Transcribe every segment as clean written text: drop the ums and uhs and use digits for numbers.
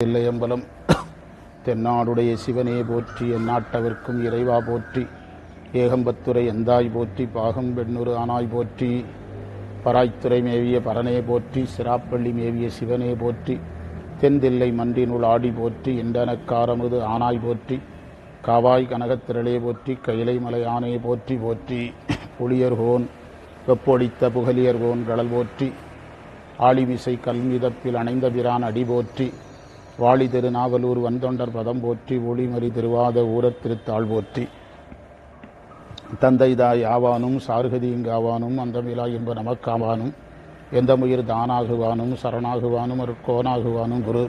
இல்லையம்பலம் தென்னாடுடைய சிவனே போற்றி, எந்நாட்டவர்க்கும் இறைவா போற்றி, ஏகம்பத்துரை எந்தாய் போற்றி, பாகம் பெண்ணுரு ஆனாய் போற்றி, பராய்த்துறை மேவிய பரனே போற்றி, சிராப்பள்ளி மேவிய சிவனே போற்றி, தென்தில்லை மன்றினுள் ஆடி போற்றி, இண்டனக்காரமுது ஆனாய் போற்றி, காவாய் கனகத்திரளே போற்றி, கைலை மலை ஆனே போற்றி போற்றி, புளியர்கோன் வெப்பொடித்த புகலியர்கோன் கடல் போற்றி, ஆளிமிசை கல்மிதப்பில் அணைந்த பிரான் அடி போற்றி, வாளி திருநாவலூர் வந்தொண்டர் பதம் போற்றி, ஒளிமறி திருவாத ஊரத் திருத்தாள் போற்றி, தந்தைதாய் ஆவானும் சார்கதி இங்காவானும் அந்தமிலா என்ப நமக்காவானும் எந்தமுயிர் தானாகுவானும் சரணாகுவானும் ஒரு கோனாகுவானும் குரு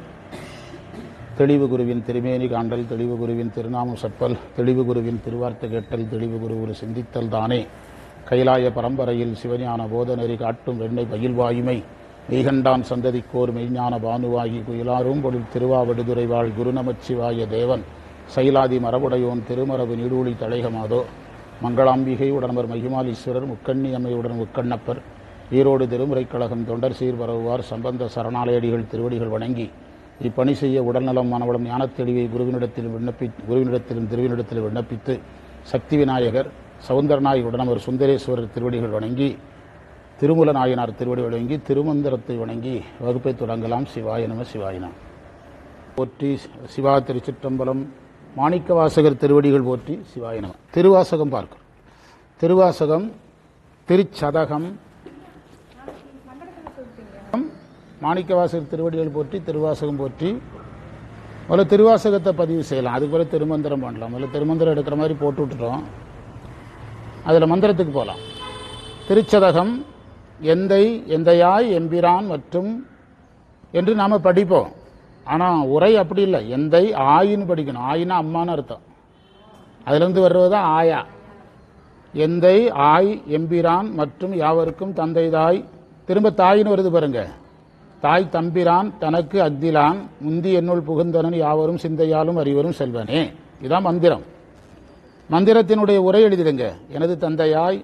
தெளிவு குருவின் திருமேனி காண்டல், தெளிவு குருவின் திருநாமம் சப்பல், தெளிவு குருவின் திருவார்த்தை கேட்டல், தெளிவு குரு ஒரு சிந்தித்தல் தானே, கைலாய பரம்பரையில் சிவஞான போதநெறி காட்டும் வெண்ணை பயில்வாயுமை மெய்கண்டான் சந்ததிக்கோர் மெய்ஞான பானுவாகி குயிலாரும் பொருள் திருவாவடுதுறை வாழ் குருநமச்சிவாய தேவன் சைலாதி மரபுடையோன் திருமரபு நீடூழி தழைகமாதோ, மங்களாம்பிகை உடனவர் மகிமாலீஸ்வரர் முக்கண்ணி அம்மையுடன் முக்கண்ணப்பர் ஈரோடு திருமுறைக் கழகம் தொண்டர் சீர்பரவுவார் சம்பந்த சரணாலயடிகள் திருவடிகள் வணங்கி இப்பணி செய்ய உடல்நலம் மனவளம் ஞானத்தெளிவை குருவினிடத்திலும் திருவினிடத்திலும் விண்ணப்பித்து சக்தி விநாயகர் சவுந்தரநாய் உடனவர் சுந்தரேஸ்வரர் திருவடிகள் வணங்கி திருமூல நாயனார் திருவடி வணங்கி திருமந்திரத்தை வணங்கி வகுப்பை தொடங்கலாம். சிவாய நம சிவாய நம போற்றி. சிவா திருச்சிற்றம்பலம். மாணிக்கவாசகர் திருவடிகள் போற்றி. சிவாய நம. திருவாசகம் பார்க்கிறோம். திருவாசகம் திருச்சதகம். மாணிக்கவாசகர் திருவடிகள் போற்றி. திருவாசகம் போற்றி. முதல்ல திருவாசகத்தை பதிவு செய்யலாம், அதுக்கு பிறகு திருமந்திரம் பண்ணலாம். முதல்ல திருமந்திரம் எடுக்கிற மாதிரி போட்டு விட்டுட்டோம், அதில் மந்திரத்துக்கு போகலாம். திருச்சதகம் எந்தை எந்தையாய் எம்பிரான் மற்றும் என்று நாம் படிப்போம். ஆனால் உரை அப்படி இல்லை, எந்தை ஆயின்னு படிக்கணும். ஆயினா அம்மான்னு அர்த்தம், அதுலேருந்து வர்றது தான் ஆயா. எந்தை ஆய் எம்பிரான் மற்றும் யாவருக்கும் தந்தை தாய், திரும்ப தாயின்னு வருது பாருங்க. தாய் தம்பிரான் தனக்கு அக்திலான் முந்தி என்னுள் புகுந்தனன் யாவரும் சிந்தையாலும் அறிவரும் செல்வனே. இதுதான் மந்திரம். மந்திரத்தினுடைய உரை எழுதிடுங்க. எனது தந்தையாய்.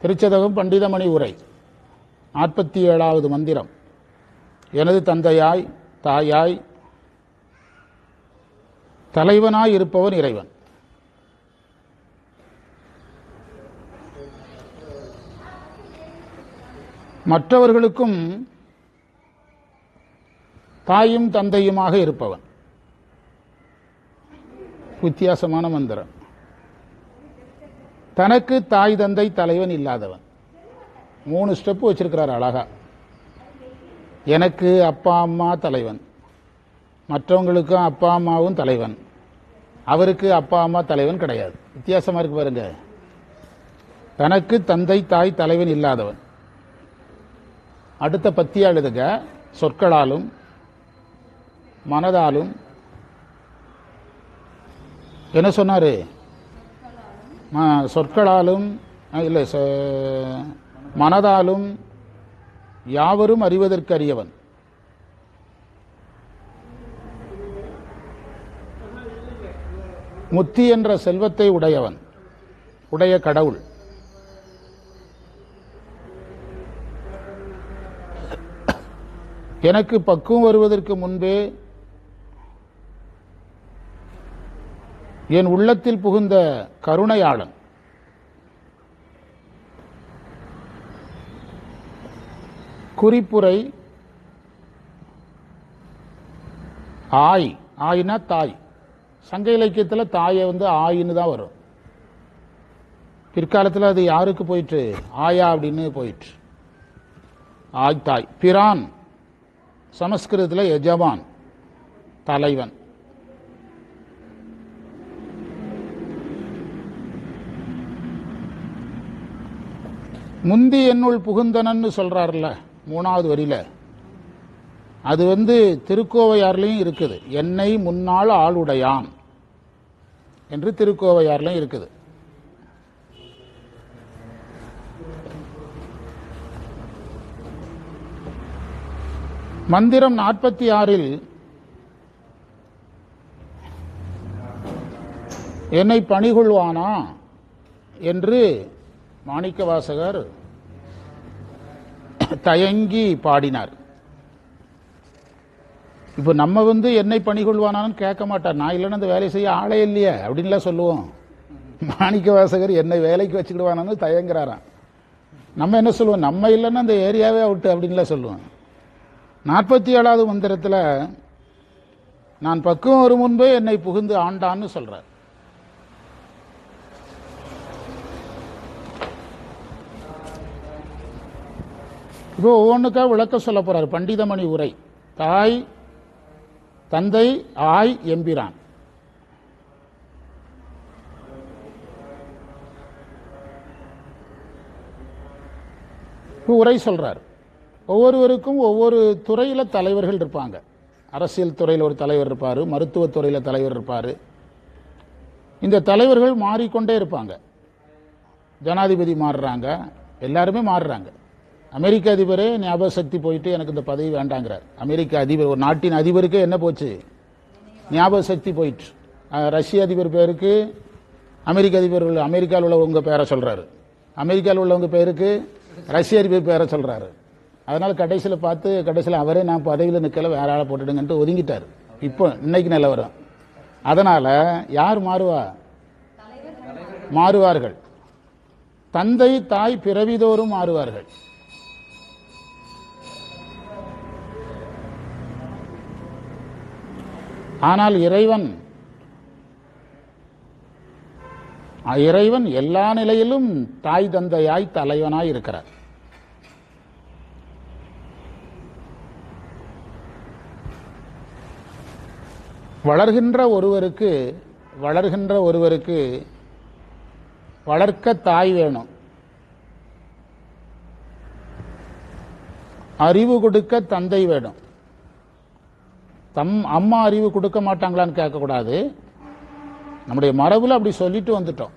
திருச்சதகம் பண்டிதமணி உரை 47வது மந்திரம். எனது தந்தையாய் தாயாய் தலைவனாய் இருப்பவன் இறைவன். மற்றவர்களுக்கும் தாயும் தந்தையுமாக இருப்பவன். வித்தியாசமான மந்திரம். தனக்கு தாய் தந்தை தலைவன் இல்லாதவன். 3 ஸ்டெப் வச்சிருக்கிறார் அழகா. எனக்கு அப்பா அம்மா தலைவன், மற்றவங்களுக்கும் அப்பா அம்மாவும் தலைவன், அவருக்கு அப்பா அம்மா தலைவன் கிடையாது. வித்தியாசமா இருக்கு பாருங்க. தனக்கு தந்தை தாய் தலைவன் இல்லாதவன். அடுத்த பத்தியா எழுதுக. சொற்களாலும் மனதாலும் என்ன சொன்னாரு? சொற்களாலும் இல்லை, மனதாலும் யாவரும் அறிவதற்கு அறியவன். முத்தி என்ற செல்வத்தை உடையவன், உடைய கடவுள். எனக்கு பக்குவம் வருவதற்கு முன்பே என் உள்ளத்தில் புகுந்த கருணையாளன். குறிப்புரை ஆய். ஆயினா தாய். சங்க இலக்கியத்தில் தாயை ஆயின்னு தான் வரும். பிற்காலத்தில் அது யாருக்கு போயிட்டு ஆயா அப்படின்னு போயிட்டு ஆய் தாய். பிரான் சமஸ்கிருதத்தில் எஜமான், தலைவன். முந்தி என்னுள் புகுந்தனன்னு சொல்றாருல 3வது வரியில, அது திருக்கோவையார்லையும் இருக்குது. என்னை முன்னாள் ஆளுடையான் என்று திருக்கோவையார்லையும் இருக்குது. மந்திரம் 46ல் என்னை பணிகொள்வானா என்று மாணிக்கவாசகர் தயங்கி பாடினார். இப்போ நம்ம வந்து என்னை பணிகொள்வானான்னு கேட்க மாட்டார். நான் இல்லைன்னா அந்த வேலையை செய்ய ஆளே இல்லையே அப்படின்லாம் சொல்லுவோம். மாணிக்க வாசகர் என்னை வேலைக்கு வச்சுக்கிடுவானான்னு தயங்குறாராம். நம்ம என்ன சொல்லுவோம், நம்ம இல்லைன்னா அந்த ஏரியாவே அவுட்டு அப்படின்லாம் சொல்லுவோம். 47வது மந்திரத்தில் நான் பக்குவம் வரும் முன்பே என்னை புகுந்து ஆண்டான்னு சொல்றார். இப்போ ஒவ்வொன்றுக்கா விளக்க சொல்ல போறார். பண்டிதமணி உரை. தாய், தந்தை, ஆய், எம்பிரான். உரை சொல்றார். ஒவ்வொருவருக்கும் ஒவ்வொரு துறையில தலைவர்கள் இருப்பாங்க. அரசியல் துறையில் ஒரு தலைவர் இருப்பார், மருத்துவத்துறையில் தலைவர் இருப்பார். இந்த தலைவர்கள் மாறிக்கொண்டே இருப்பாங்க. ஜனாதிபதி மாறுறாங்க, எல்லாருமே மாறுறாங்க. அமெரிக்க அதிபரே ஞாபக சக்தி போயிட்டு எனக்கு இந்த பதவி வேண்டாங்கிறார். அமெரிக்க அதிபர், ஒரு நாட்டின் அதிபருக்கு என்ன போச்சு, ஞாபக சக்தி போயிட்டு. ரஷ்ய அதிபர் பேருக்கு அமெரிக்க அதிபர், அமெரிக்காவில் உள்ளவங்க பேரை சொல்றாரு, அமெரிக்காவில் உள்ளவங்க பேருக்கு ரஷ்ய அதிபர் பேரை சொல்றாரு. அதனால கடைசியில் அவரே நான் பதவியில் நிற்கல, வேற ஆளை போட்டுடுங்கன்ட்டு ஒதுங்கிட்டார். இப்போ இன்னைக்கு நிலவரம். அதனால யார் மாறுவார்கள். தந்தை தாய் பிறவிதோறும் மாறுவார்கள். ஆனால் இறைவன் எல்லா நிலையிலும் தாய் தந்தையாய் தலைவனாய் இருக்கிறார். வளர்கின்ற ஒருவருக்கு வளர்க்க தாய் வேணும், அறிவு கொடுக்க தந்தை வேணும். அம்மா அறிவு கொடுக்க மாட்டாங்களான்னு கேட்கக்கூடாது. நம்முடைய மரபுல அப்படி சொல்லிட்டு வந்துட்டோம்.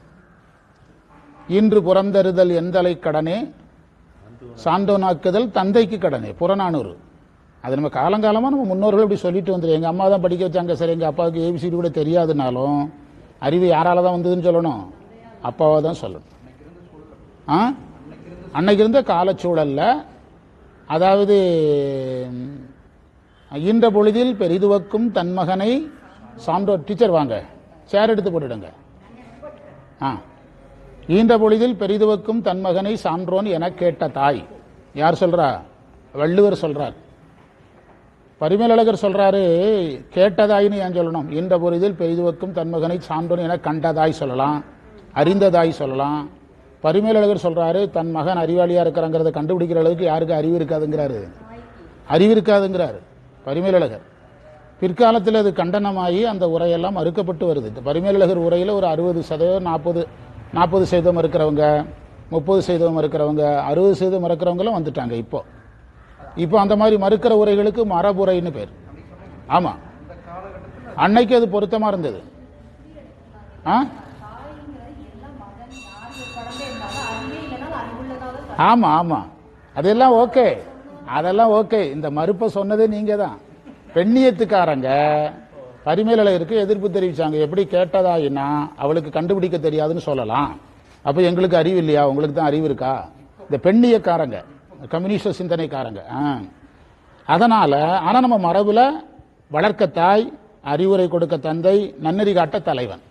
இன்று புறந்தறுதல் எந்தலை கடனே, சான்றோனாக்குதல் தந்தைக்கு கடனே, புறநானூறு. அது நம்ம காலங்காலமாக நம்ம முன்னோர்கள் இப்படி சொல்லிட்டு வந்துடும். எங்கள் அம்மா தான் படிக்க வச்சாங்க, சரி எங்கள் அப்பாவுக்கு ஏபிசிடி கூட தெரியாதுனாலும் அறிவு யாரால தான் வந்ததுன்னு சொல்லணும், அப்பாவை தான் சொல்லணும். அன்னைக்கு இருந்த காலச்சூழல்ல, அதாவது ஈன்ற பொழுதில் பெரிதுவக்கும் தன்மகனை சான்றோர். டீச்சர் வாங்க, சேர் எடுத்து போட்டுடுங்க. ஈன்ற பொழுதில் பெரிதுவக்கும் தன்மகனை சான்றோன் என கேட்ட தாய். யார் சொல்றா? வள்ளுவர் சொல்றார். பரிமேலழகர் சொல்றாரு, கேட்டதாயின்னு ஏன் சொல்லணும்? ஈன்ற பொழுதில் பெரிதுவக்கும் தன்மகனை சான்றோன் என கண்டதாய் சொல்லலாம், அறிந்ததாய் சொல்லலாம். பரிமேலழகர் சொல்றாரு, தன் மகன் அறிவாளியா இருக்கிறாங்கிறத கண்டுபிடிக்கிற அளவுக்கு யாருக்கு அறிவு இருக்காதுங்கிறாரு பரிமேலழகர். பிற்காலத்தில் அது கண்டனமாகி அந்த உரையெல்லாம் மறுக்கப்பட்டு வருது. பரிமேலழகர் உரையில் ஒரு 60%, 40% இருக்கிறவங்க, 30% இருக்கிறவங்க, 60% மறுக்கிறவங்களும் வந்துட்டாங்க. இப்போ அந்த மாதிரி மறுக்கிற உரைகளுக்கு மரபுரைன்னு பேர். ஆமா, அன்னைக்கு அது பொருத்தமா இருந்தது. ஆமா ஆமா, அதெல்லாம் ஓகே, அதெல்லாம் ஓகே. இந்த மறுப்பை சொன்னதே நீங்க தான். பெண்ணியத்துக்காரங்க பரிமேலழகருக்கு எதிர்ப்பு தெரிவிச்சாங்க. எப்படி கேட்டதாயினா அவளுக்கு கண்டுபிடிக்க தெரியாதுன்னு சொல்லலாம். அப்ப எங்களுக்கு அறிவு இல்லையா, உங்களுக்கு தான் அறிவு இருக்கா? இந்த பெண்ணியக்காரங்க, கம்யூனிஸ்ட் சிந்தனைக்காரங்க. அதனால ஆனா நம்ம மரபுல வளர்க்க தாய், அறிவுரை கொடுக்க தந்தை, நன்னெறி காட்ட தலைவன்.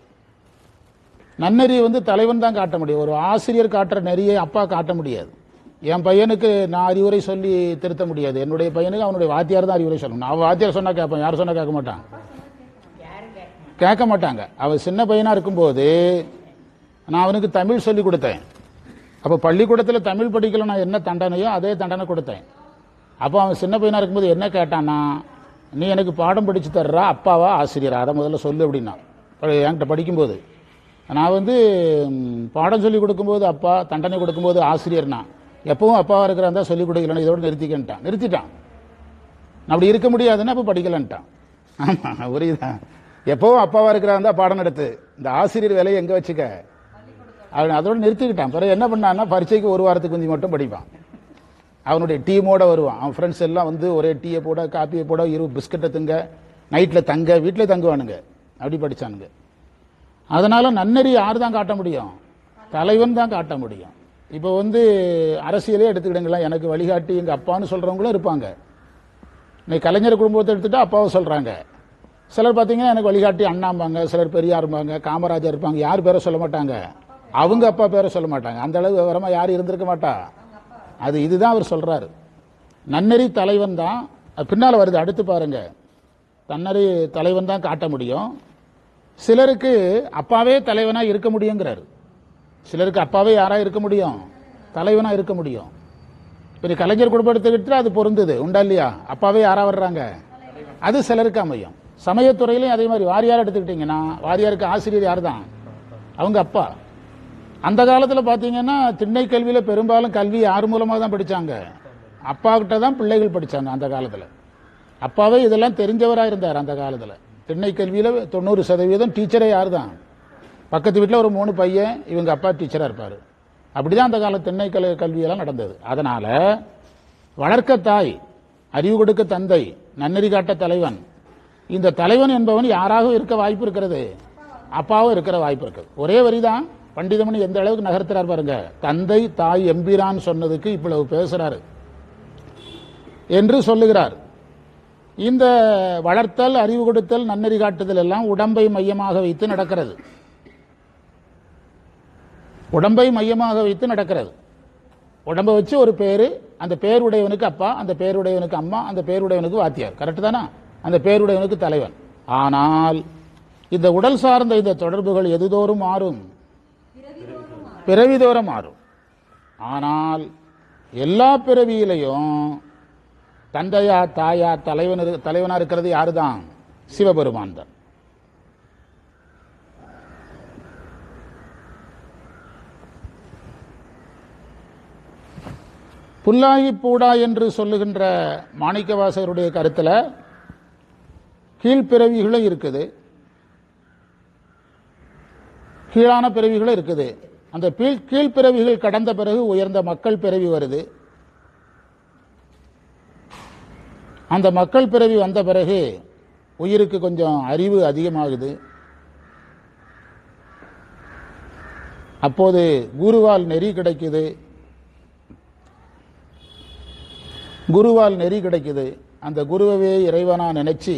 நன்னெறி தலைவன் தான் காட்ட முடியும். ஒரு ஆசிரியர் காட்டுற நெறியை அப்பா காட்ட முடியாது. என் பையனுக்கு நான் அறிவுரை சொல்லி திருத்த முடியாது. என்னுடைய பையனுக்கு அவனுடைய வாத்தியார் தான் அறிவுரை சொல்லணும். அவன் வாத்தியார் சொன்னா கேட்பான், யார் சொன்னா கேட்க மாட்டாங்க. அவன் சின்ன பையனா இருக்கும்போது நான் அவனுக்கு தமிழ் சொல்லி கொடுத்தேன். அப்ப பள்ளிக்கூடத்தில் தமிழ் படிக்கல நான் என்ன தண்டனையோ அதே தண்டனை கொடுத்தேன். அப்போ அவன் சின்ன பையனா இருக்கும்போது என்ன கேட்டான்னா, நீ எனக்கு பாடம் படிச்சு தர்றா, அப்பாவா ஆசிரியரா, அதை முதல்ல சொல்லு அப்படின்னா. என்கிட்ட படிக்கும்போது நான் பாடம் சொல்லி கொடுக்கும்போது அப்பா, தண்டனை கொடுக்கும்போது ஆசிரியர்னா, எப்பவும் அப்பாவா இருக்கிறான் தான் சொல்லிக் கொடுக்கலன்னு இதோட நிறுத்திட்டான். அப்படி இருக்க முடியாதுன்னு அப்ப படிக்கலன்ட்டான். ஆமா, புரியுதான்? எப்பவும் அப்பாவா இருக்கிறான் தான் பாடம் நடத்து, இந்த ஆசிரியர் வேலையை எங்க வச்சுக்க, அவன் அதோட நிறுத்திக்கிட்டான். பிறகு என்ன பண்ணான்னா, பரீட்சைக்கு ஒரு வாரத்துக்கு முந்தி மட்டும் படிப்பான். அவனுடைய டீமோட வருவான். அவன் ஃப்ரெண்ட்ஸ் எல்லாம் ஒரு டீயை போட, காப்பியை போட, 20 பிஸ்கட்டை திங்க, நைட்ல தங்க, வீட்டில் தங்குவானுங்க. அப்படி படிச்சானுங்க. அதனால நன்னெறி யார் தான் காட்ட முடியும்? தலைவன் தான் காட்ட முடியும். இப்போ அரசியலே எடுத்துக்கிடுங்களா, எனக்கு வழிகாட்டி எங்க அப்பான்னு சொல்றவங்களும் இருப்பாங்க. இன்னைக்கு கலைஞர் குடும்பத்தை எடுத்துட்டா அப்பாவை சொல்றாங்க. சிலர் பார்த்தீங்கன்னா எனக்கு வழிகாட்டி அண்ணாம்பாங்க, சிலர் பெரியாரும்பாங்க, காமராஜர் இருப்பாங்க. யார் பேரை சொல்ல மாட்டாங்க, அவங்க அப்பா பேரை சொல்ல மாட்டாங்க. அந்த அளவு விவரமா யாரும் இருந்திருக்க மாட்டா. இதுதான் அவர் சொல்றாரு. நன்னெறி தலைவன் தான் பின்னால வருது. அடுத்து பாருங்க, தன்னறி தலைவன் தான் காட்ட முடியும். சிலருக்கு அப்பாவே தலைவனா இருக்க முடியுங்கிறாரு. சிலருக்கு அப்பாவே யாரா இருக்க முடியும், தலைவனா இருக்க முடியும். பெரிய கலைஞர் குடும்பம் எடுத்துக்கிட்டு அது பொருந்தது உண்டா இல்லையா? அப்பாவே யாரா வர்றாங்க, அது சிலருக்கு அமையும். சமயத்துறையிலையும் அதே மாதிரி. வாரியார் எடுத்துக்கிட்டீங்கன்னா வாரியாருக்கு ஆசிரியர் யார் தான், அவங்க அப்பா. அந்த காலத்தில் பார்த்தீங்கன்னா திண்ணை கல்வியில் பெரும்பாலும் கல்வி யார் மூலமாக தான் படித்தாங்க, அப்பா கிட்ட தான் பிள்ளைகள் படித்தாங்க. அந்த காலத்தில் அப்பாவே இதெல்லாம் தெரிஞ்சவராக இருந்தார். அந்த காலத்தில் திண்ணை கல்வியில் 90% டீச்சரே யார் தான், பக்கத்து வீட்டில் ஒரு 3 பையன், இவங்க அப்பா டீச்சராக இருப்பார். அப்படிதான் அந்த கால திண்ணை கல்வியெல்லாம் நடந்தது. அதனால வளர்க்க தாய், அறிவு கொடுக்க தந்தை, நன்னெறி காட்ட தலைவன். இந்த தலைவன் என்பவன் யாராகவும் இருக்க வாய்ப்பு இருக்கிறது, அப்பாவும் இருக்கிற வாய்ப்பு இருக்குது. ஒரே வரிதான் பண்டிதமணி எந்த அளவுக்கு நகர்த்துறார் பாருங்க. தந்தை தாய் எம்பிரான் சொன்னதுக்கு இவ்வளவு பேசுறாரு என்று சொல்லுகிறார். இந்த வளர்த்தல், அறிவு கொடுத்தல், நன்னெறி காட்டுதல் எல்லாம் உடம்பை மையமாக வைத்து நடக்கிறது. உடம்பை மையமாக வைத்து நடக்கிறது. உடம்பை வச்சு ஒரு பேரு, அந்த பேருடையவனுக்கு அப்பா, அந்த பேருடையவனுக்கு அம்மா, அந்த பேருடையவனுக்கு வாத்தியார். கரெக்ட் தானா? அந்த பேருடையவனுக்கு தலைவன். ஆனால் இந்த உடல் சார்ந்த இந்த தொடர்புகள் எதுதோறும் மாறும், பிறவிதோறும் மாறும். ஆனால் எல்லா பிறவியிலையும் தந்தையா தாயா தலைவனா இருக்கிறது யாருதான், சிவபெருமான் தான். புல்லாகி பூடா என்று சொல்லுகின்ற மாணிக்கவாசகருடைய கருத்துல கீழ்பிறவிகளும் இருக்குது, கீழான பிறவிகளும் இருக்குது. அந்த கீழ்பிறவிகள் கடந்த பிறகு உயர்ந்த மக்கள் பிறவி வருது. அந்த மக்கள் பிறவி வந்த பிறகு உயிருக்கு கொஞ்சம் அறிவு அதிகமாகுது. அப்போது குருவால் நெறி கிடைக்குது. குருவால் நெறி கிடைக்குது. அந்த குருவே இறைவனா நினைச்சு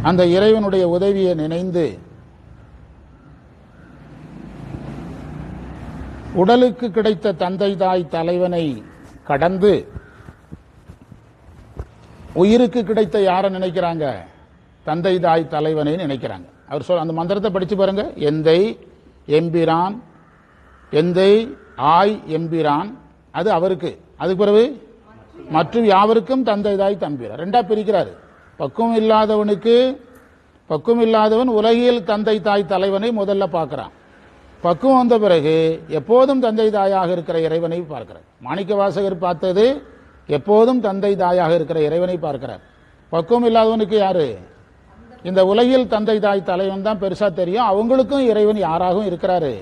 அந்த இறைவனுடைய உதவியை நினைந்து உடலுக்கு கிடைத்த தந்தை தாய் தலைவனை கடந்து உயிருக்கு கிடைத்த யாரை நினைக்கிறாங்க, தந்தை தாய் தலைவனை நினைக்கிறாங்க. அவர் சொல் அந்த மந்திரத்தை படிச்சு பாருங்க. எந்தை எம்பிரான், எந்தை ஆய் எம்பிரான், அது அவருக்கு. அதுக்கு பிறகு மற்றும் யாவருக்கும் தந்தை தாய் தம்பிரான். ரெண்டா பிரிக்கிறாரு. பக்குவம் இல்லாதவன் உலகியல் தந்தை தாய் தலைவனை முதல்ல பார்க்கிறான். பக்குவம் வந்த பிறகு எப்போதும் தந்தை தாயாக இருக்கிற இறைவனை பார்க்கிறார். மாணிக்க வாசகர் பார்த்தது எப்போதும் தந்தை தாயாக இருக்கிற இறைவனை பார்க்கிறார். பக்குவம் இல்லாதவனுக்கு யாரு, இந்த உலகில் தந்தை தாய் தலைவன் தான் பெருசா தெரியும். அவங்களுக்கும் இறைவன் யாராகவும் இருக்கிறாரு.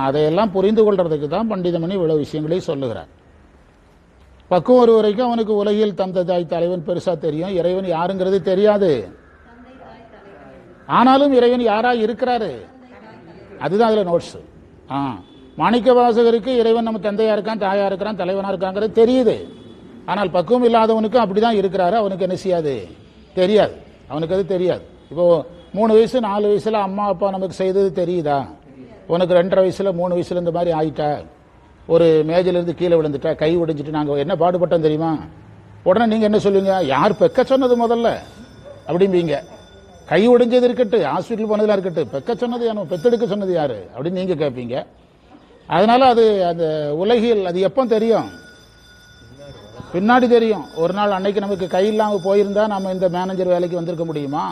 அதையெல்லாம் புரிந்து கொள்றதுக்கு தான் பண்டிதமணி இவ்வளவு விஷயங்களை சொல்லுகிறார். பக்குவம் ஒரு வரைக்கும் அவனுக்கு உலகில் தந்தை தாய் தலைவன் பெருசா தெரியும், இறைவன் யாருங்கிறது தெரியாது. ஆனாலும் இறைவன் யாரா இருக்கிறாரு, அதுதான் அதுல நோட்ஸ். மாணிக்க வாசகருக்கு இறைவன் நம்ம தந்தையா இருக்கான், தாயா இருக்கிறான், தலைவனா இருக்காங்கிறது தெரியுது. ஆனால் பக்குவம் இல்லாதவனுக்கும் அப்படிதான் இருக்கிறாரு. அவனுக்கு என்ன செய்யாது, தெரியாது. அவனுக்கு அது தெரியாது. இப்போ 3 வயசு 4 வயசுல அம்மா அப்பா நமக்கு செய்தது தெரியுதா? உனக்கு 2.5 வயசுல 3 வயசுல இந்த மாதிரி ஆயிட்டா, ஒரு மேஜிலிருந்து கீழே விழுந்துட்டா, கை உடைஞ்சிட்டு நாங்க என்ன பாடுபட்டோம் தெரியுமா? உடனே நீங்க என்ன சொல்லுவீங்க, யார் பெக்க சொன்னது முதல்ல அப்படிம்பீங்க. கை உடைஞ்சது இருக்கட்டு, ஹாஸ்பிட்டல் போனதுல இருக்கட்டு, பெக்க சொன்னது யாரும், பெத்தெடுக்க சொன்னது யாரு அப்படின்னு நீங்க கேட்பீங்க. அதனால அது அந்த உலகில் அது எப்போ தெரியும், பின்னாடி தெரியும். ஒரு நாள் அன்னைக்கு நமக்கு கை இல்லாமல் போயிருந்தா நம்ம இந்த மேனேஜர் வேலைக்கு வந்திருக்க முடியுமா,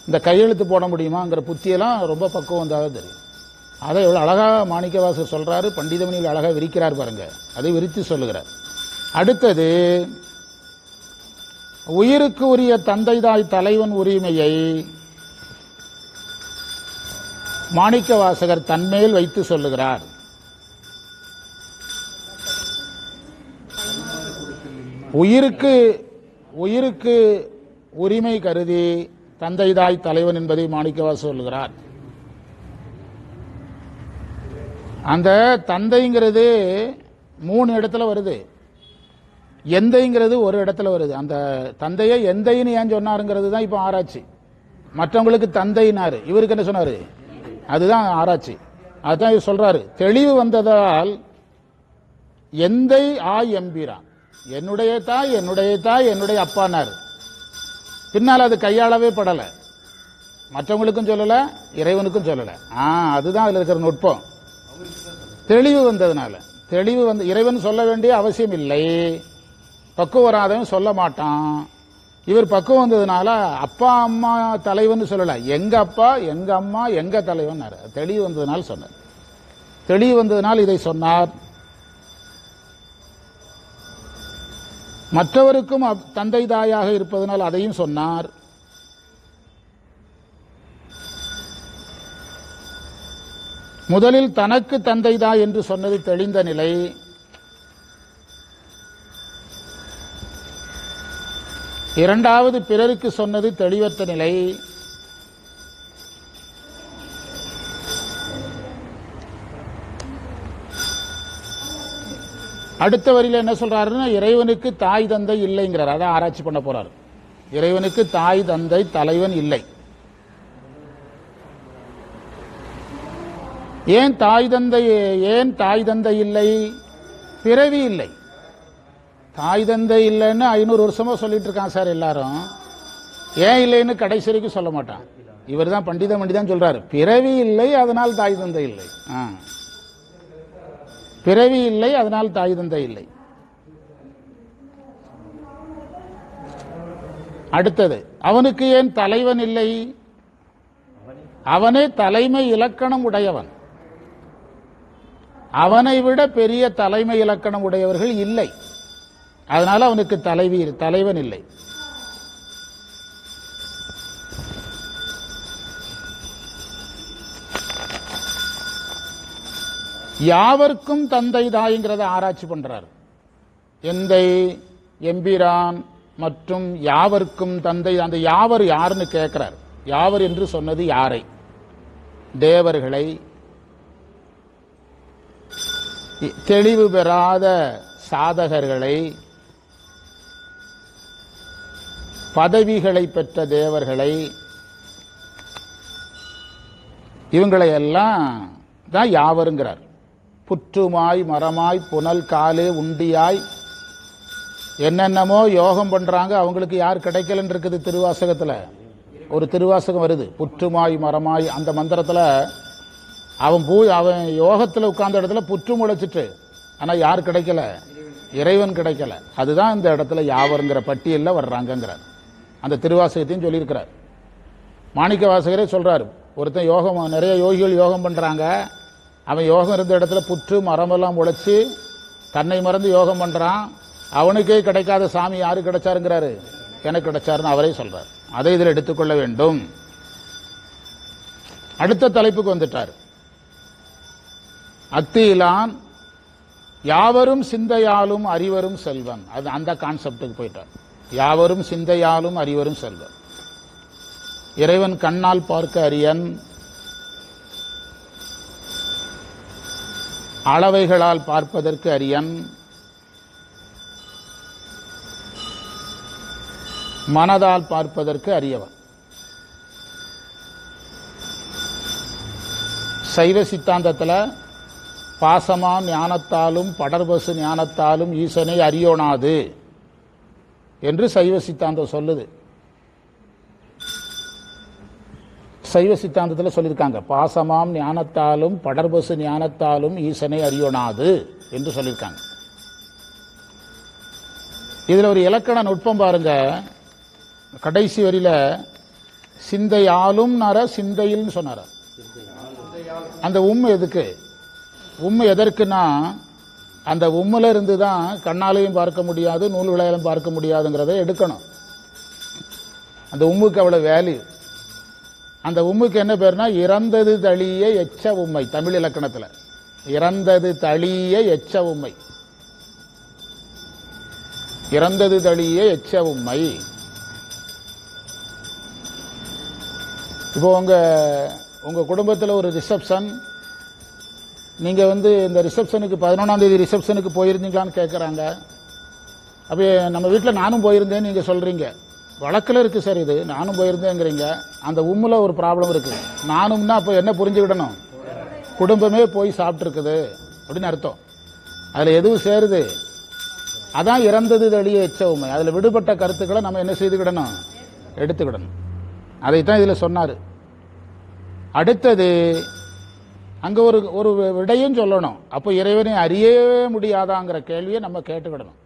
இந்த கையெழுத்து போட முடியுமாங்கிற புத்தியெல்லாம் ரொம்ப பக்குவம் வந்தாக தெரியும். அதை எவ்வளவு அழகா மாணிக்கவாசர் சொல்றாரு, பண்டிதமணியில் அழகா விரிக்கிறார் பாருங்க. அதை விரித்து சொல்லுகிறார். அடுத்தது உயிருக்கு உரிய தந்தை தாய் தலைவன் உரிமையை மாணிக்கவாசகர் தன்மேல் வைத்து சொல்லுகிறார். உயிருக்கு உரிமை கருதி தந்தை தாய் தலைவன் என்பதை மாணிக்கவாசகர் சொல்லுகிறார். அந்த தந்தைங்கிறது 3 இடத்துல வருது. எந்தைங்கிறது ஒரு இடத்துல வருது. அந்த தந்தையை எந்தைன்னு ஏன் சொன்னாருங்கிறது தான் இப்போ ஆராய்ச்சி. மற்றவங்களுக்கு தந்தைனாரு, இவருக்கு என்ன சொன்னாரு? அதுதான் ஆராய்ச்சி. அதுதான் இவர் சொல்றாரு. தெளிவு வந்ததால் எந்தை எம்பிரான், என்னுடைய தாய் என்னுடைய தாய் என்னுடைய அப்பானார். பின்னால் அது கையாளவே படலை, மற்றவங்களுக்கும் சொல்லல இறைவனுக்கும் சொல்லல. அதுதான் அதுல இருக்கிற நுட்பம். தெளிவு வந்ததுனால, தெளிவு வந்து இறைவன் சொல்ல வேண்டிய அவசியம் இல்லை, பக்குவம் வராதவன் சொல்ல மாட்டான். இவர் பக்குவம் வந்ததுனால அப்பா அம்மா தலைவன் சொல்லல, எங்க அப்பா எங்க அம்மா எங்க தலைவன். தெளிவு வந்ததுனால சொன்னார். தெளிவு வந்ததுனால் இதை சொன்னார். மற்றவருக்கும் தந்தை தாயாக இருப்பதனால் அதையும் சொன்னார். முதலில் தனக்கு தந்தை தாய் என்று சொன்னது தெளிந்த நிலை. இரண்டாவது பிறருக்கு சொன்னது தெளிவற்ற நிலை. அடுத்த வரியில என்ன சொல்றாருன்னா, இறைவனுக்கு தாய் தந்தை இல்லைங்கிறார். அதான் ஆராய்ச்சி பண்ண போறாரு. இறைவனுக்கு தாய் தந்தை தலைவன் இல்லை. ஏன் தாய் தந்தை இல்லை? பிறவி இல்லை. தாய் தந்தை இல்லைன்னு 500 வருஷமா சொல்லிட்டு இருக்கான் சார் எல்லாரும். ஏன் இல்லைன்னு கடைசி வரைக்கும் சொல்ல மாட்டான். இவர் தான் பண்டிதன் சொல்றாரு, பிறவி இல்லை அதனால் தாய் தந்தை இல்லை. பிறவி இல்லை அதனால் தாய் தந்தை இல்லை. அடுத்தது, அவனுக்கு ஏன் தலைவன் இல்லை? அவனே தலைமை இலக்கணம் உடையவன். அவனை விட பெரிய தலைமை இலக்கணம் உடையவர்கள் இல்லை. அதனால அவனுக்கு தலைவன் இல்லை. யாவர்க்கும் தந்தை தாய்ங்கிறத ஆராய்ச்சி பண்றார். எந்தை, எம்பிரான் மற்றும் யாவர்க்கும் தந்தை. அந்த யாவர் யாருன்னு கேட்கிறார். யாவர் என்று சொன்னது யாரை? தேவர்களை, தெளிவு பெறாத சாதகர்களை, பதவிகளை பெற்ற தேவர்களை, இவங்களை எல்லாம் தான் யாவருங்கிறார். புற்றுமாய் மரமாய் புனல் காலே உண்டியாய் என்னென்னமோ யோகம் பண்றாங்க, அவங்களுக்கு யார் கிடைக்கலன்னு இருக்குது திருவாசகத்துல. ஒரு திருவாசகம் வருது, புற்றுமாய் மரமாய். அந்த மந்திரத்துல அவன் யோகத்துல உட்கார்ந்த இடத்துல புற்று முளைச்சிட்டு, ஆனா யார் கிடைக்கல? இறைவன் கிடைக்கல. அதுதான் இந்த இடத்துல யாவருங்கிற பட்டியலில் வர்றாங்கிறார். அந்த திருவாசகத்தையும் சொல்லியிருக்கிறார். மாணிக்க வாசகரே சொல்றாரு, ஒருத்தன் யோகம், நிறைய யோகிகள் யோகம் பண்றாங்க, அவன் யோகம் இருந்த இடத்துல புற்று மரமெல்லாம் முளைச்சி தன்னை மறந்து யோகம் பண்றான், அவனுக்கே கிடைக்காத சாமி யாரு கிடைச்சாருங்கிறாரு? எனக்கு கிடைச்சாருன்னு அவரே சொல்றார். அதை இதில் எடுத்துக்கொள்ள வேண்டும். அடுத்த தலைப்புக்கு வந்துட்டார். அத்தியிலான் யாவரும் சிந்தையாலும் அறிவரும் செல்வன். அது அந்த கான்செப்டுக்கு போயிட்டார். யாவரும் சிந்தையாலும் அறிவரும் செல்வன். இறைவன் கண்ணால் பார்க்க அரியன், அளவைகளால் பார்ப்பதற்கு அரியன், மனதால் பார்ப்பதற்கு அரியவன். சைவ சித்தாந்தத்தில் பாசமா ஞானத்தாலும் படர்பசு ஞானத்தாலும் ஈசனை அறியோனாது என்று சைவ சித்தாந்தம் சொல்லுது. சைவ சித்தாந்தத்தில் சொல்லியிருக்காங்க, பாசமாம் ஞானத்தாலும் படர்பசு ஞானத்தாலும் ஈசனை அறியோனாது என்று சொல்லியிருக்காங்க. இதுல ஒரு இலக்கண நுட்பம் பாருங்க. கடைசி வரியில சிந்தையாலும் சிந்தையில் சொன்னார். அந்த எதுக்கு? எதற்குன்னா, அந்த உம்முல இருந்து தான் கண்ணாலையும் பார்க்க முடியாது, நூல் விளையாலும் பார்க்க முடியாதுங்கிறத எடுக்கணும். அந்த உம்முக்கு அவ்வளவு வேல்யூ. அந்த உம்முக்கு என்ன பேர்னா, இறந்தது தளிய எச்ச உம்மை. தமிழ் இலக்கணத்தில் இறந்தது தளிய எச்ச உம்மை. இறந்தது தளிய எச்ச உம்மை. இப்போ உங்க குடும்பத்தில் ஒரு ரிசப்ஷன், நீங்க இந்த ரிசப்ஷனுக்கு 11ஆம் தேதி ரிசப்ஷனுக்கு போயிருந்தீங்களான்னு கேட்கறாங்க. அப்போ நம்ம வீட்டில் நானும் போயிருந்தேன்னு நீங்கள் சொல்கிறீங்க, வழக்கில் இருக்குது சார், இது நானும் போயிருந்தேங்கிறீங்க. அந்த உம்மில் ஒரு ப்ராப்ளம் இருக்குது. நானும்னா அப்போ என்ன புரிஞ்சுக்கிடணும்? குடும்பமே போய் சாப்பிட்ருக்குது அப்படின்னு அர்த்தம். அதில் எதுவும் சேருது? அதான் இறந்தது தெளிய எச்ச உண்மை. அதில் விடுபட்ட கருத்துக்களை நம்ம என்ன செய்துக்கிடணும்? எடுத்துக்கிடணும். அதைத்தான் இதில் சொன்னார். அடுத்தது அங்கே ஒரு விடையும் சொல்லணும். அப்போ இறைவனை அறியவே முடியாதாங்கிற கேள்வியை நம்ம கேட்டுக்கிடணும்.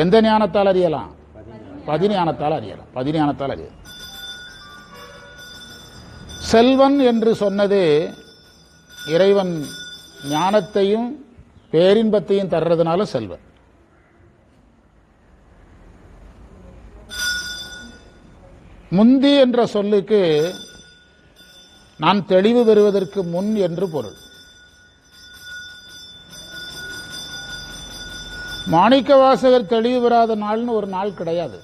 எந்த ஞானத்தால் அறியலாம்? பதிஞானத்தால் அறியலாம். பதிஞானத்தால் அறியலாம். செல்வன் என்று சொன்னது இறைவன் ஞானத்தையும் பேரின்பத்தையும் தர்றதுனால செல்வன். முந்தி என்ற சொல்லுக்கு நான் தெளிவு பெறுவதற்கு முன் என்று பொருள். மாணிக்கவாசகர் தெளிவு பெறாத நாள்னு ஒரு நாள் கிடையாது.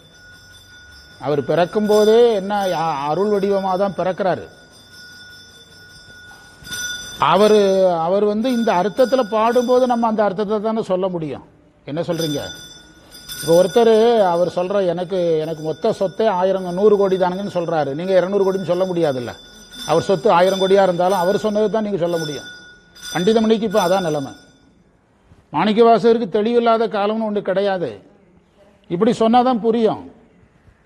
அவர் பிறக்கும் போதே என்ன அருள் வடிவமாக தான் பிறக்கிறாரு. அவர் இந்த அர்த்தத்தில் பாடும்போது நம்ம அந்த அர்த்தத்தை தானே சொல்ல முடியும். என்ன சொல்றீங்க? இப்போ ஒருத்தர் அவர் சொல்ற எனக்கு மொத்த சொத்தே 100 கோடி தானுங்கன்னு சொல்றாரு. நீங்க 200 கோடின்னு சொல்ல முடியாதுல்ல. அவர் சொத்து 1000 கோடியா இருந்தாலும் அவர் சொன்னது தான் நீங்க சொல்ல முடியும். பண்டிதமணிக்கு இப்போ அதான் நிலைமை. மாணிக்கவாசகருக்கு தெளிவில்லாத காலம்னு ஒன்று கிடையாது. இப்படி சொன்னாதான் புரியும்.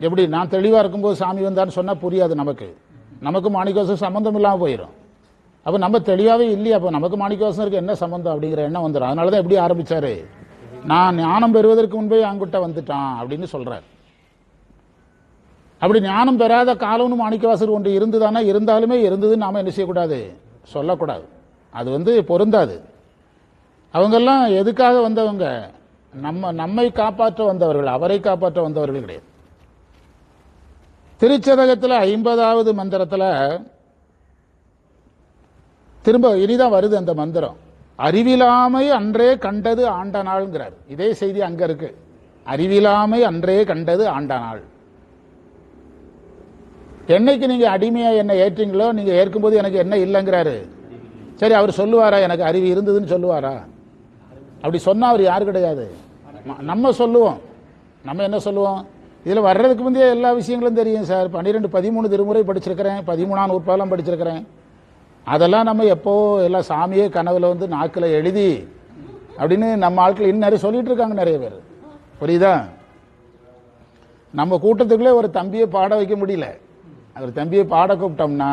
எப்படி நான் தெளிவா இருக்கும்போது சாமி வந்தான்னு சொன்னா புரியாது. நமக்கு மாணிக்கவாசகர் சம்பந்தம் இல்லாமல் போயிடும். அப்போ நம்ம தெளிவாகவே இல்லையா, அப்போ நமக்கு மாணிக்கவாசகருக்கு என்ன சம்பந்தம் அப்படிங்கிற எண்ணம் வந்துடும். அதனால தான் எப்படி ஆரம்பிச்சாரு? நான் ஞானம் பெறுவதற்கு முன்பே என்கிட்ட வந்துட்டான் அப்படின்னு சொல்றார். அப்படி ஞானம் பெறாத காலம்னு மாணிக்கவாசகர் ஒன்று இருந்துதானே? இருந்தாலுமே இருந்ததுன்னு நாம என்ன செய்யக்கூடாது? சொல்லக்கூடாது. அது பொருந்தாது. அவங்கெல்லாம் எதுக்காக வந்தவங்க? நம்மை காப்பாற்ற வந்தவர்கள், அவரை காப்பாற்ற வந்தவர்கள் கிடையாது. திருச்சதகத்தில் 50வது மந்திரத்தில் திரும்ப இனிதான் வருது அந்த மந்திரம். அறிவிலாமை அன்றே கண்டது ஆண்ட நாள்ங்கிறார். இதே செய்தி அங்க இருக்கு. அறிவிலாமை அன்றே கண்டது ஆண்ட நாள். என்னைக்கு நீங்க அடிமையா என்ன ஏற்றீங்களோ, நீங்க ஏற்கும்போது எனக்கு என்ன இல்லைங்கிறாரு. சரி, அவர் சொல்லுவாரா எனக்கு அறிவு இருந்ததுன்னு சொல்லுவாரா? அப்படி சொன்னா அவர் யாரு கிடையாது. நம்ம சொல்லுவோம். நம்ம என்ன சொல்லுவோம்? இதுல வர்றதுக்கு முந்தைய எல்லா விஷயங்களும் தெரியும் சார். 12, 13 திருமுறை படிச்சிருக்கிறேன், 13ஆம் நூற்பாலம் படிச்சிருக்கிறேன். அதெல்லாம் நம்ம எப்போ எல்லாம் சாமியே கனவுல நாக்கில் எழுதி அப்படின்னு நம்ம ஆட்கள் இன்னும் நிறைய சொல்லிட்டு இருக்காங்க நிறைய பேர். புரியுதா? நம்ம கூட்டத்துக்குள்ளே ஒரு தம்பியை பாட வைக்க முடியல. ஒரு தம்பியை பாட கூப்பிட்டோம்னா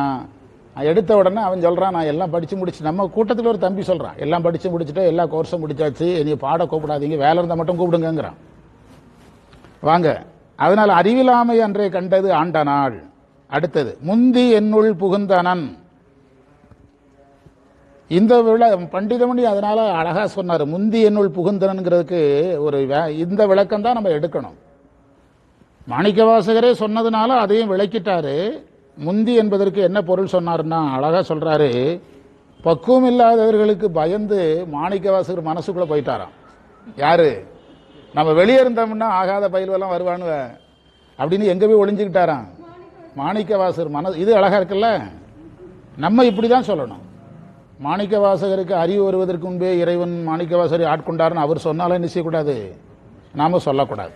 எடுத்த உடனே அவன் சொல்றான் நான் எல்லாம் படிச்சு முடிச்சு. நம்ம கூட்டத்தில் ஒரு தம்பி சொல்றான் எல்லாம் படிச்சு முடிச்சுட்டு எல்லா கோர்ஸும் முடிச்சாச்சு, நீ பாட கூப்பிடாதீங்க, வேலை இருந்தால் மட்டும் கூப்பிடுங்கிறான். வாங்க. அதனால் அறிவிலாமை அன்றே கண்டது ஆண்ட நாள். அடுத்தது முந்தி என்னுள் புகுந்தனன். இந்த பண்டிதமணி அதனால அழகா சொன்னார். முந்தி என்னுள் புகுந்தனங்கிறதுக்கு இந்த விளக்கம் தான் நம்ம எடுக்கணும். மாணிக்கவாசகரே சொன்னதுனால அதையும் விளக்கிட்டாரு. முந்தி என்பதற்கு என்ன பொருள் சொன்னார்னா அழகா சொல்றாரு. பக்குவம் இல்லாதவர்களுக்கு பயந்து மாணிக்கவாசகர் மனசுக்குள்ள போயிட்டாராம். யாரு? நம்ம வெளியே இருந்தோம்னா ஆகாத பயில்வெல்லாம் வருவானு அப்படின்னு எங்க போய் ஒளிஞ்சுக்கிட்டாராம் மாணிக்கவாசகர் மனசு. இது அழகா இருக்குல்ல. நம்ம இப்படிதான் சொல்லணும். மாணிக்கவாசகருக்கு அறிவு வருவதற்கு முன்பே இறைவன் மாணிக்கவாசகரை ஆட்கொண்டாருன்னு அவர் சொன்னாலும் என்ன செய்யக்கூடாது? நாம சொல்லக்கூடாது.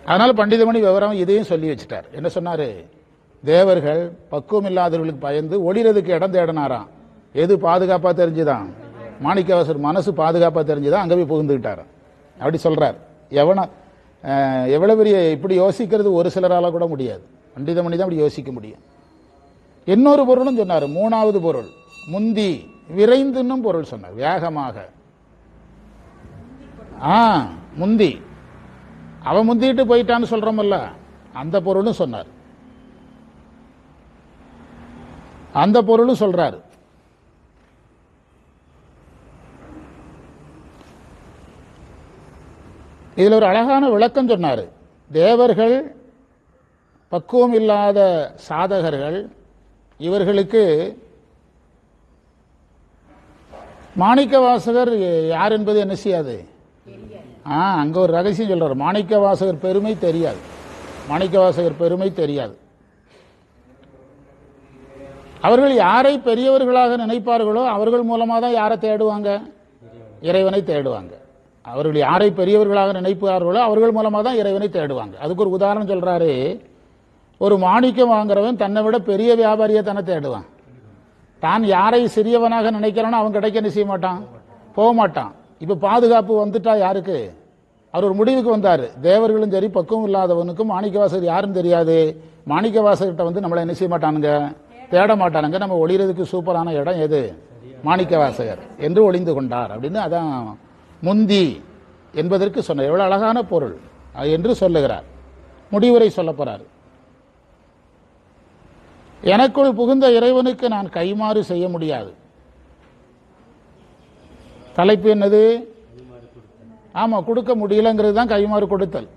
அதனால பண்டிதமணி விவரம் இதையும் சொல்லி வச்சுட்டார். என்ன சொன்னாரு? தேவர்கள் பக்குவம் இல்லாதவர்களுக்கு பயந்து ஒளிறதுக்கு இடம் தேடினாராம். எது பாதுகாப்பா தெரிஞ்சுதான்? மாணிக்கவாசகர் மனசு பாதுகாப்பா தெரிஞ்சுதான் அங்க போய் புகுந்துக்கிட்டார். அப்படி சொல்றார். எவ்வளவு பெரிய இப்படி யோசிக்கிறது ஒரு சிலரால கூட முடியாது. பண்டிதமணி தான் அப்படி யோசிக்க முடியும். இன்னொரு பொருளும் சொன்னார். 3வது பொருள் முந்தி விரைந்துன்னும் பொருள் சொன்னார். வேகமாக. முந்தி அவன் முந்திட்டு போயிட்டான்னு சொல்றோம்ல, அந்த பொருளும் சொன்னார். அந்த பொருளும் சொல்றாரு. இதுல ஒரு அழகான விளக்கம் சொன்னாரு. தேவர்கள் பக்குவம் இல்லாத சாதகர்கள், இவர்களுக்கு மாணிக்கவாசகர் யார் என்பது என்ன செய்யாது. அங்க ஒரு ரகசியம் சொல்றாரு. மாணிக்கவாசகர் பெருமை தெரியாது. மாணிக்கவாசகர் பெருமை தெரியாது. அவர்கள் யாரை பெரியவர்களாக நினைப்பார்களோ அவர்கள் மூலமாக தான் யாரை தேடுவாங்க? இறைவனை தேடுவாங்க. அவர்கள் யாரை பெரியவர்களாக நினைப்பார்களோ அவர்கள் மூலமாக தான் இறைவனை தேடுவாங்க. அதுக்கு ஒரு உதாரணம் சொல்றாரு. ஒரு மாணிக்கம் வாங்குறவன் தன்னை விட பெரிய வியாபாரியை தானே தேடுவான். தான் யாரை சிறியவனாக நினைக்கிறானோ அவன் கிடைக்க என்ன செய்ய மாட்டான், போக மாட்டான். இப்ப பாதுகாப்பு வந்துட்டா யாருக்கு? அவர் ஒரு முடிவுக்கு வந்தார். தேவர்களும் சரி பக்குவம் இல்லாதவனுக்கும் மாணிக்கவாசகர் யாரும் தெரியாது. மாணிக்கவாசகர்கிட்ட வந்து நம்மளை என்ன செய்ய மாட்டானுங்க, தேட மாட்டானுங்க. நம்ம ஒளிறதுக்கு சூப்பரான இடம் எது? மாணிக்கவாசகர் என்று ஒளிந்து கொண்டார் அப்படின்னு அதான் முந்தி என்பதற்கு சொன்ன எவ்வளவு அழகான பொருள் என்று சொல்லுகிறார். முடிவுரை சொல்ல போறார். எனக்குள் புகுந்த இறைவனுக்கு நான் கைமாறு செய்ய முடியாது. தலைப்பு என்னது? ஆமா, கொடுக்க முடியலங்கிறது தான் கைமாறு கொடுத்தல்.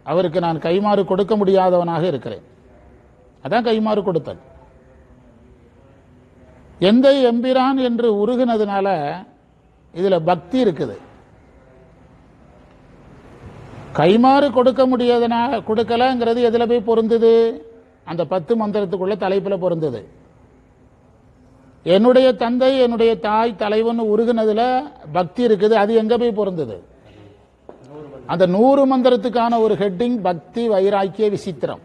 அவருக்கு நான் கைமாறு கொடுக்க முடியாதவனாக இருக்கிறேன். அதான் கைமாறு கொடுத்தல். எந்த எம்பிரான் என்று உருகுனதுனால இதுல பக்தி இருக்குது. கைமாறு கொடுக்க முடியாதனால கொடுக்கலங்கிறது எதுல போய் பொருந்தது? அந்த 10 மந்திரத்துக்குள்ள தலைப்புல பொருந்தது. என்னுடைய தந்தை என்னுடைய தாய் தலைவன் உருகுனதுல பக்தி இருக்குது. அது எங்க போய் பொருந்தது? அந்த 100 மந்திரத்துக்கான ஒரு ஹெட்டிங் பக்தி வைராக்கிய விசித்திரம்.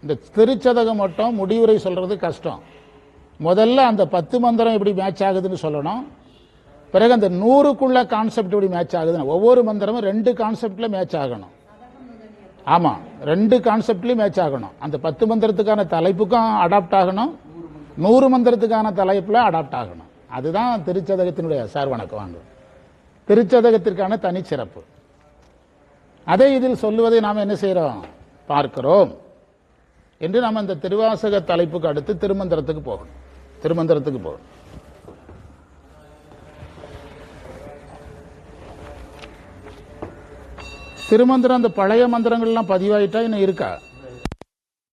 இந்த திருச்சதகம் மட்டும் முடிவுரை சொல்றது கஷ்டம். முதல்ல அந்த 10 மந்திரம் எப்படி மேட்ச் ஆகுதுன்னு சொல்லணும். பிறகு அந்த 100க்குள்ள கான்செப்ட் எப்படி மேட்ச் ஆகுதுன்னு, ஒவ்வொரு மந்திரமும் 2 கான்செப்ட்ல மேட்ச் ஆகணும். ஆமா, 2 கான்செப்ட்லயும் மேட்ச் ஆகணும். அந்த 10 மந்திரத்துக்கான தலைப்புக்கும் அடாப்ட் ஆகணும், 100 மந்திரத்துக்கான தலைப்புல அடாப்ட் ஆகணும். அதுதான் திருச்சதகத்தினுடைய சார் வணக்கம் வாங்க திருச்சதகத்திற்கான தனிச்சிறப்பு. அதை இதில் சொல்லுவதை நாம் என்ன செய்யறோம், பார்க்கிறோம் என்று நாம் இந்த திருவாசக தலைப்புக்கு அடுத்து திருமந்திரத்துக்கு போகணும். திருமந்திரத்துக்கு போகணும். திருமந்திரம் அந்த பழைய மந்திரங்கள்லாம் பதிவாயிட்டா இன்னும் இருக்கா?